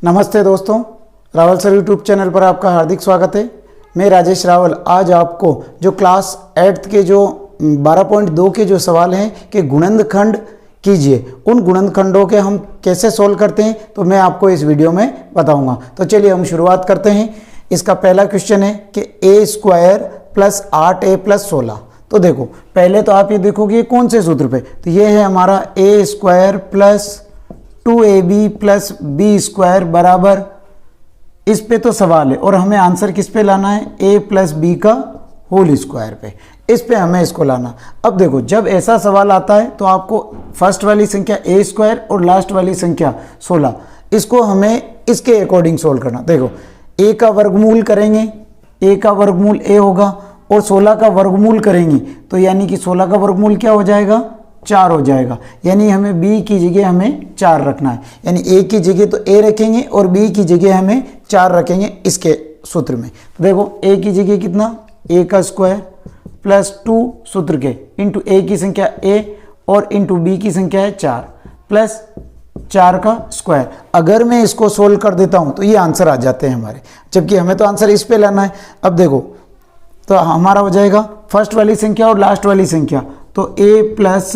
नमस्ते दोस्तों, Rawal sir YouTube channel पर आपका हार्दिक स्वागत है। मैं राजेश रावल आज आपको जो क्लास 8th के जो 12.2 के जो सवाल हैं कि गुणनखंड कीजिए, उन गुणनखंडों के हम कैसे सोल्व करते हैं तो मैं आपको इस वीडियो में बताऊंगा। तो चलिए हम शुरुआत करते हैं। इसका पहला क्वेश्चन है कि a² प्लस 8a प्लस 16। तो देखो पहले तो आप ये देखोगे ये कौन से सूत्र पे, तो ये है हमारा a² plus 2ab plus b² बराबर, इस पे तो सवाल है और हमें आंसर किस पे लाना है, a प्लस बी का होल स्क्वायर पे, इस पे हमें इसको लाना। अब देखो जब ऐसा सवाल आता है तो आपको फर्स्ट वाली संख्या a² और लास्ट वाली संख्या 16, इसको हमें इसके अकॉर्डिंग सोल्व करना। देखो a का वर्गमूल करेंगे, a का वर्गमूल a होगा और 16 का वर्गमूल करेंगे तो यानी कि 16 का वर्गमूल क्या हो जाएगा, 4 हो जाएगा। यानी हमें b की जगह हमें 4 रखना है, यानी a की जगह तो a रखेंगे और b की जगह हमें 4 रखेंगे इसके सूत्र में। तो देखो a की जगह कितना, a का स्क्वायर प्लस 2 सूत्र के इंटू a की संख्या a और इंटू b की संख्या है 4 प्लस 4 का स्क्वायर। अगर मैं इसको सोल्व कर देता हूं तो ये आंसर आ जाते हैं हमारे, जबकि हमें तो आंसर इस पे लाना है। अब देखो तो हमारा हो जाएगा फर्स्ट वाली संख्या और लास्ट वाली संख्या, तो a प्लस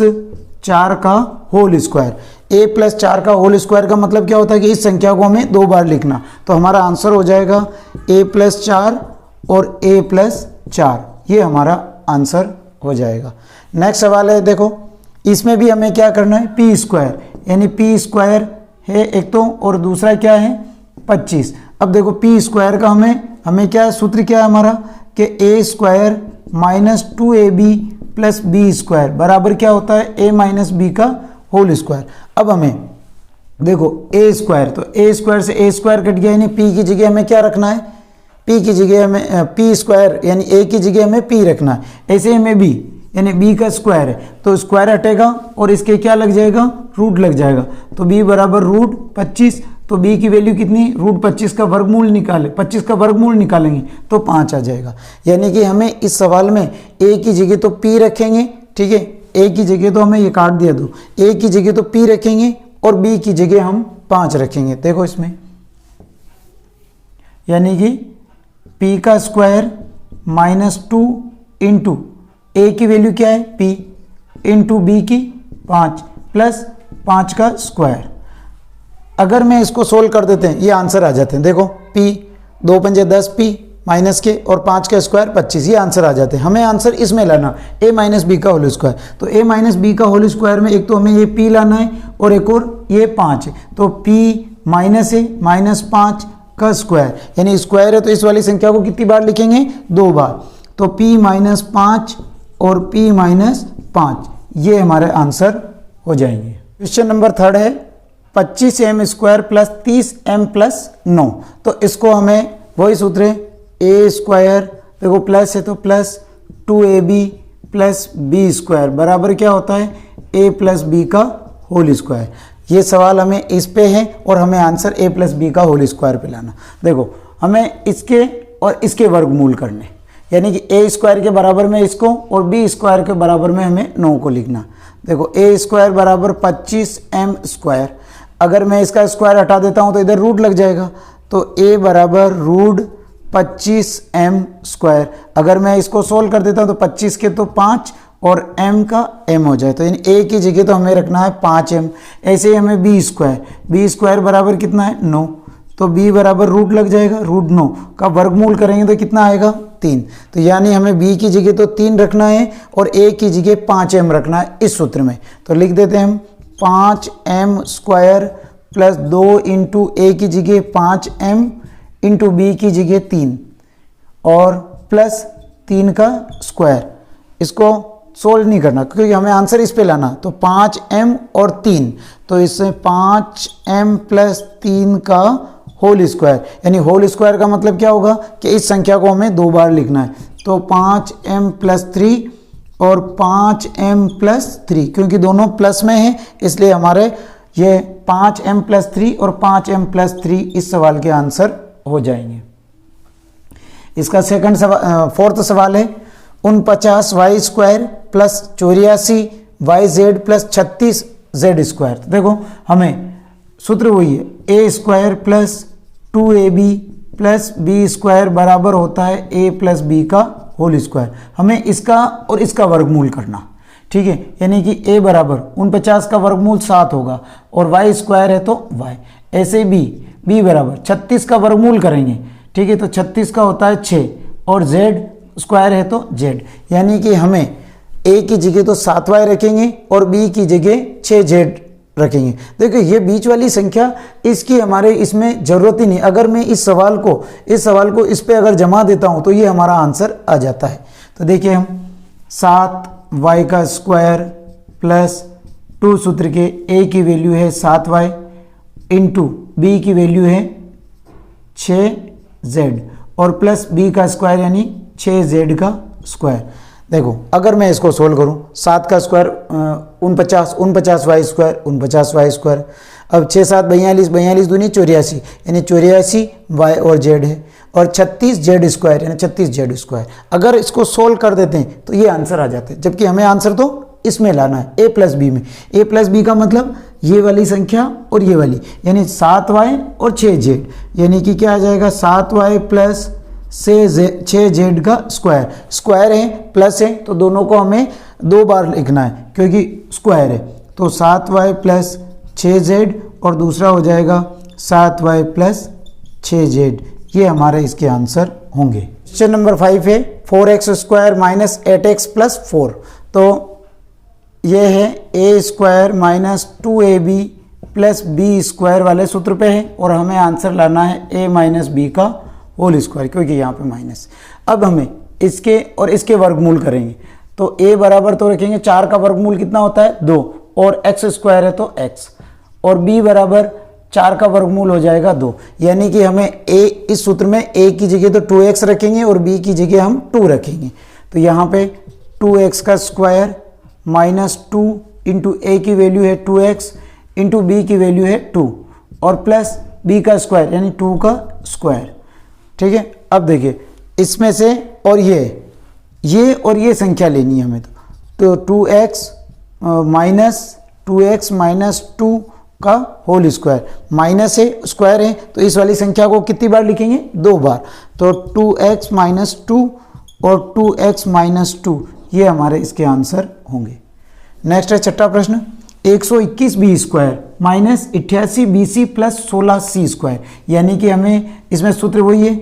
4 का होल स्क्वायर। a प्लस 4 का होल स्क्वायर का मतलब क्या होता है कि इस संख्या को हमें 2 बार लिखना, तो हमारा आंसर हो जाएगा a प्लस 4 और a प्लस 4, ये हमारा आंसर हो जाएगा। नेक्स्ट सवाल है, देखो इसमें भी हमें क्या करना है, p², यानी p² है एक तो और दूसरा क्या है 25। अब देखो p² का हमें क्या सूत्र क्या है हमारा कि a² minus 2ab plus b² बराबर क्या होता है a माइनस बी का होल स्क्वायर। अब हमें देखो a², तो a² से a² कट गया, यानी p की जगह हमें क्या रखना है, p की जगह हमें p² यानी a की जगह हमें p रखना है। ऐसे हमें b यानी b का स्क्वायर है तो स्क्वायर हटेगा और इसके क्या लग जाएगा, रूट लग जाएगा, तो b बराबर रूट 25। तो b की वैल्यू कितनी, रूट 25 का वर्गमूल निकाले, 25 का वर्गमूल निकालेंगे तो 5 आ जाएगा। यानी कि हमें इस सवाल में a की जगह तो p रखेंगे, ठीक है, a की जगह तो हमें ये काट दिया दो, a की जगह तो p रखेंगे और b की जगह हम 5 रखेंगे। देखो इसमें यानी कि p का स्क्वायर माइनस 2 इंटू a की वैल्यू क्या है p इंटू b की 5 प्लस 5 का स्क्वायर। अगर मैं इसको सोल्व कर देते हैं ये आंसर आ जाते हैं। देखो p 2 पंजे 10p माइनस के और 5 का स्क्वायर 25, ये आंसर आ जाते हैं। हमें आंसर इसमें लाना a माइनस बी का होल स्क्वायर, तो a माइनस बी का होल स्क्वायर में एक तो हमें ये p लाना है और एक और ये 5 है, तो p माइनस a माइनस 5 का स्क्वायर, यानी स्क्वायर है तो इस वाली संख्या को कितनी बार लिखेंगे, 2 बार, तो p माइनस 5 और p माइनस 5, ये हमारे आंसर हो जाएंगे। क्वेश्चन नंबर 3 है 25m² प्लस 30m प्लस 9। तो इसको हमें वही सूत्र है a², देखो प्लस है तो प्लस 2ab प्लस b² बराबर क्या होता है a प्लस बी का होल स्क्वायर। ये सवाल हमें इस पे है और हमें आंसर a प्लस बी का होल स्क्वायर पे लाना। देखो हमें इसके और इसके वर्गमूल करने, यानी कि a² के बराबर में इसको और b² के बराबर में हमें 9 को लिखना। देखो a² बराबर 25m², अगर मैं इसका स्क्वायर हटा देता हूं तो इधर रूट लग जाएगा, तो a बराबर रूट 25m²। अगर मैं इसको सोल्व कर देता हूं तो 25 के तो 5 और m का m हो जाए, तो यानी a की जगह तो हमें रखना है 5m। ऐसे ही हमें b² बराबर कितना है 9, तो b बराबर रूट लग जाएगा, रूट 9 का वर्गमूल करेंगे तो कितना आएगा 3। तो यानी हमें b की जगह तो 3 रखना है और a की जगह 5m रखना है इस सूत्र में। तो लिख देते हैं हम 5m² प्लस 2 इंटू a की जगह 5m इंटू b की जगह 3 और प्लस 3 का स्क्वायर। इसको सोल्व नहीं करना क्योंकि हमें आंसर इस पे लाना, तो 5m और 3, तो इससे 5m प्लस 3 का होल स्क्वायर, यानी होल स्क्वायर का मतलब क्या होगा कि इस संख्या को हमें 2 बार लिखना है, तो 5m प्लस 3 और 5m प्लस 3, क्योंकि दोनों प्लस में हैं इसलिए हमारे ये 5m प्लस 3 और 5m प्लस 3 इस सवाल के आंसर हो जाएंगे। इसका फोर्थ सवाल है 49y² plus 84yz plus 36z²। तो देखो हमें सूत्र वही है, A square plus 2ab plus B square बराबर होता है a प्लस बी का होल स्क्वायर। हमें इसका और इसका वर्गमूल करना, ठीक है, यानी कि a बराबर 49 का वर्गमूल 7 होगा और y स्क्वायर है तो y। ऐसे b बराबर 36 का वर्गमूल करेंगे, ठीक है, तो 36 का होता है 6 और z स्क्वायर है तो z, यानी कि हमें a की जगह तो 7y रखेंगे और b की जगह 6z रखेंगे। देखिए ये बीच वाली संख्या इसकी हमारे इसमें ज़रूरत ही नहीं। अगर मैं इस सवाल को इस पे अगर जमा देता हूँ तो ये हमारा आंसर आ जाता है। तो देखिए हम 7y का स्क्वायर प्लस 2 सूत्र के a की वैल्यू है 7y इंटू b की वैल्यू है 6z और प्लस b का स्क्वायर यानी 6z का स्क्वायर। देखो अगर मैं इसको सोल्व करूं, 7 का स्क्वायर 49 वाई स्क्वायर 49 स्क्वायर। अब 6 7 42 42 दूनी 84 यानी 84 वाई और जेड है और 36 जेड स्क्वायर यानी 36 जेड स्क्वायर। अगर इसको सोल्व कर देते हैं तो ये आंसर आ जाते हैं, जबकि हमें आंसर तो इसमें लाना है a प्लस बी में। a प्लस बी का मतलब ये वाली संख्या और ये वाली, यानी 7y और 6z, यानी कि क्या आ जाएगा 7y प्लस 6z का स्क्वायर। स्क्वायर है प्लस है तो दोनों को हमें 2 बार लिखना है क्योंकि स्क्वायर है। तो 7y प्लस 6z और दूसरा हो जाएगा 7y प्लस 6z। ये हमारे इसके आंसर होंगे। क्वेश्चन नंबर 5 है 4x square minus 8x plus 4। तो ये है a square minus 2ab plus B square वाले सूत्र पे है और हमें आंसर लाना है a माइनस बी का होल स्क्वायर, क्योंकि यहाँ पे माइनस। अब हमें इसके और इसके वर्गमूल करेंगे तो a बराबर तो रखेंगे 4 का वर्गमूल कितना होता है 2 और x स्क्वायर है तो x और b बराबर 4 का वर्गमूल हो जाएगा 2, यानी कि हमें a इस सूत्र में a की जगह तो 2x रखेंगे और b की जगह हम 2 रखेंगे। तो यहाँ पे 2x का स्क्वायर माइनस 2 इंटू a की वैल्यू है 2x इंटू b की वैल्यू है 2 और प्लस b का स्क्वायर यानी 2 का स्क्वायर, ठीक है। अब देखिए इसमें से और ये संख्या लेनी है हमें, तो 2x माइनस 2 का होल स्क्वायर, माइनस है स्क्वायर है तो इस वाली संख्या को कितनी बार लिखेंगे 2 बार। तो 2x माइनस 2 और 2x माइनस 2 ये हमारे इसके आंसर होंगे। नेक्स्ट है छठा प्रश्न 121 b square minus 88 b c plus 16 c square, यानी कि हमें इसमें सूत्र वही है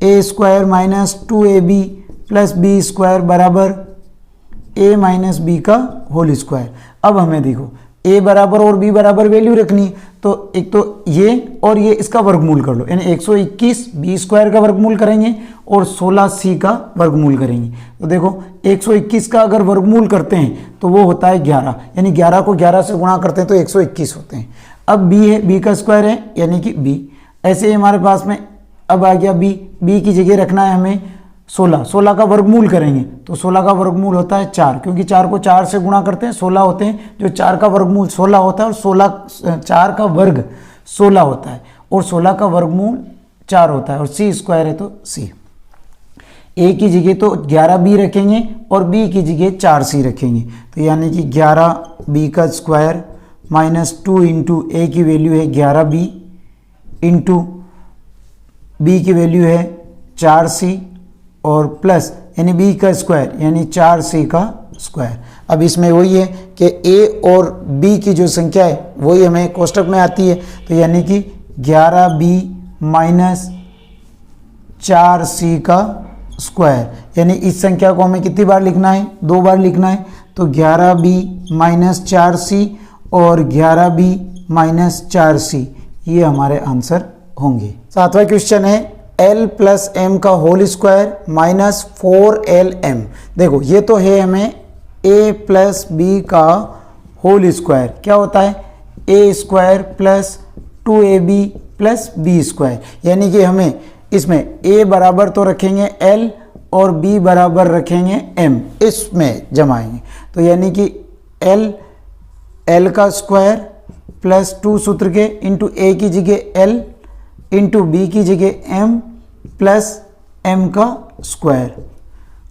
a square minus 2ab plus B square बराबर a माइनस बी का होल स्क्वायर। अब हमें देखो a बराबर और b बराबर वैल्यू रखनी, तो एक तो ये और ये इसका वर्गमूल कर लो, यानी 121 बी स्क्वायर का वर्गमूल करेंगे और 16 सी का वर्गमूल करेंगे। तो देखो 121 का अगर वर्गमूल करते हैं तो वो होता है 11, यानी 11 को 11 से गुणा करते हैं तो 121 होते हैं। अब b है, b का स्क्वायर है यानी कि b, ऐसे ही हमारे पास में अब आ गया b की जगह रखना है हमें 16 का वर्गमूल करेंगे तो 16 का वर्गमूल होता है 4, क्योंकि 4 को 4 से गुणा करते हैं 16 होते हैं, जो 4 का वर्गमूल 16 होता है और 4 का वर्ग 16 होता है और 16 का वर्गमूल 4 होता है और c स्क्वायर है तो c। a की जगह तो 11b रखेंगे और b की जगह 4c रखेंगे, तो यानी कि 11b का स्क्वायर माइनस 2 इंटू a की वैल्यू है 11b इंटू b की वैल्यू है 4c और प्लस यानी b का स्क्वायर यानी 4c का स्क्वायर। अब इसमें वही है कि a और b की जो संख्या है वही हमें कोष्टक में आती है, तो यानी कि 11b माइनस 4c का स्क्वायर, यानी इस संख्या को हमें कितनी बार लिखना है 2 बार लिखना है। तो 11b माइनस 4c और 11b माइनस 4c ये हमारे आंसर होंगे। सातवां क्वेश्चन है l प्लस एम का होल स्क्वायर माइनस 4lm। देखो ये तो है हमें a प्लस बी का होल स्क्वायर, क्या होता है a square plus 2ab plus B square, यानी कि हमें इसमें a बराबर तो रखेंगे l और b बराबर रखेंगे m, इसमें जमाएंगे तो यानी कि l का स्क्वायर प्लस 2 सूत्र के इंटू a की जगह l इंटू बी की जगह m प्लस m का स्क्वायर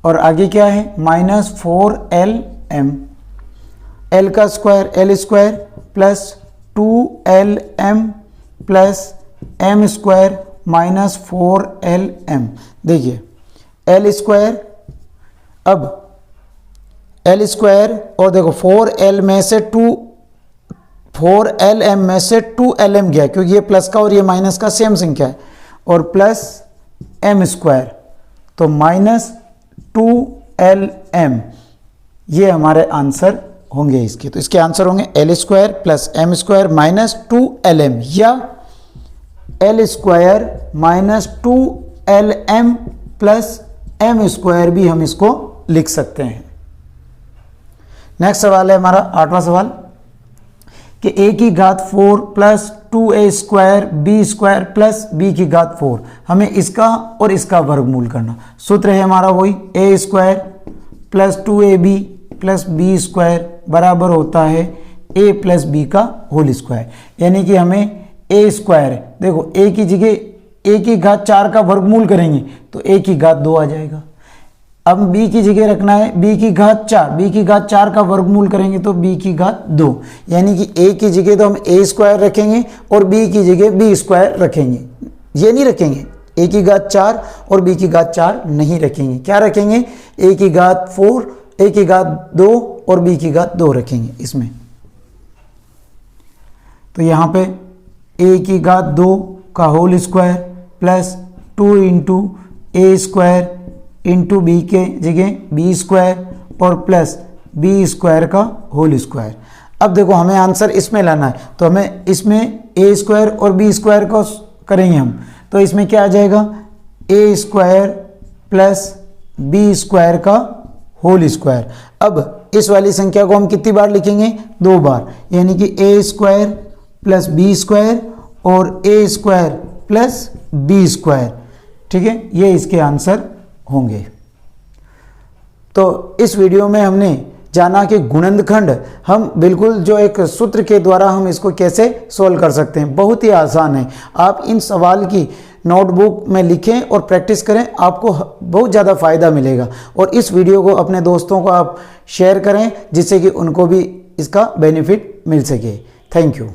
और आगे क्या है माइनस 4lm, l का square l square plus 2lm plus m square minus 4lm। देखिए l स्क्वायर, अब l स्क्वायर और देखो 4l में से 4lm में से 2lm गया क्योंकि ये प्लस का और ये माइनस का सेम संख्या है, और प्लस m स्क्वायर तो माइनस 2lm, ये हमारे आंसर होंगे इसके। तो इसके आंसर होंगे l square plus m square minus 2lm या l square minus 2lm plus m square भी हम इसको लिख सकते हैं। नेक्स्ट सवाल है हमारा 8वां सवाल कि a की घात 4 plus 2a square b square plus b की घात 4, हमें इसका और इसका वर्गमूल करना। सूत्र है हमारा वही a square plus 2ab plus b square बराबर होता है a प्लस b का होल स्क्वायर, यानी कि हमें a स्क्वायर, देखो a की जगह a की घात 4 का वर्गमूल करेंगे तो a की घात 2 आ जाएगा। अब b की जगह रखना है b की घात 4, b की घात 4 का वर्गमूल करेंगे तो b की घात 2, यानी कि a की जगह तो हम a स्क्वायर रखेंगे और b की जगह b स्क्वायर रखेंगे। ये नहीं रखेंगे a की घात 4 और b की घात 4 नहीं रखेंगे, क्या रखेंगे a की घात 4, a की घात 2 और b की घात 2 रखेंगे इसमें। तो यहाँ पे a की घात 2 का whole square plus 2 into a square into b के जगह बी स्क्वायर और प्लस बी स्क्वायर का होल स्क्वायर। अब देखो हमें आंसर इसमें लाना है तो हमें इसमें ए स्क्वायर और बी स्क्वायर को करेंगे हम, तो इसमें क्या आ जाएगा ए स्क्वायर प्लस बी स्क्वायर का होल स्क्वायर। अब इस वाली संख्या को हम कितनी बार लिखेंगे, 2 बार, यानी कि ए स्क्वायर प्लस बी स्क्वायर और ए स्क्वायर प्लस बी स्क्वायर। ठीक है, ये इसके आंसर होंगे। तो इस वीडियो में हमने जाना कि गुणनखंड हम बिल्कुल जो एक सूत्र के द्वारा हम इसको कैसे सोल्व कर सकते हैं, बहुत ही आसान है। आप इन सवाल की नोटबुक में लिखें और प्रैक्टिस करें, आपको बहुत ज़्यादा फ़ायदा मिलेगा। और इस वीडियो को अपने दोस्तों को आप शेयर करें जिससे कि उनको भी इसका बेनिफिट मिल सके। Thank you.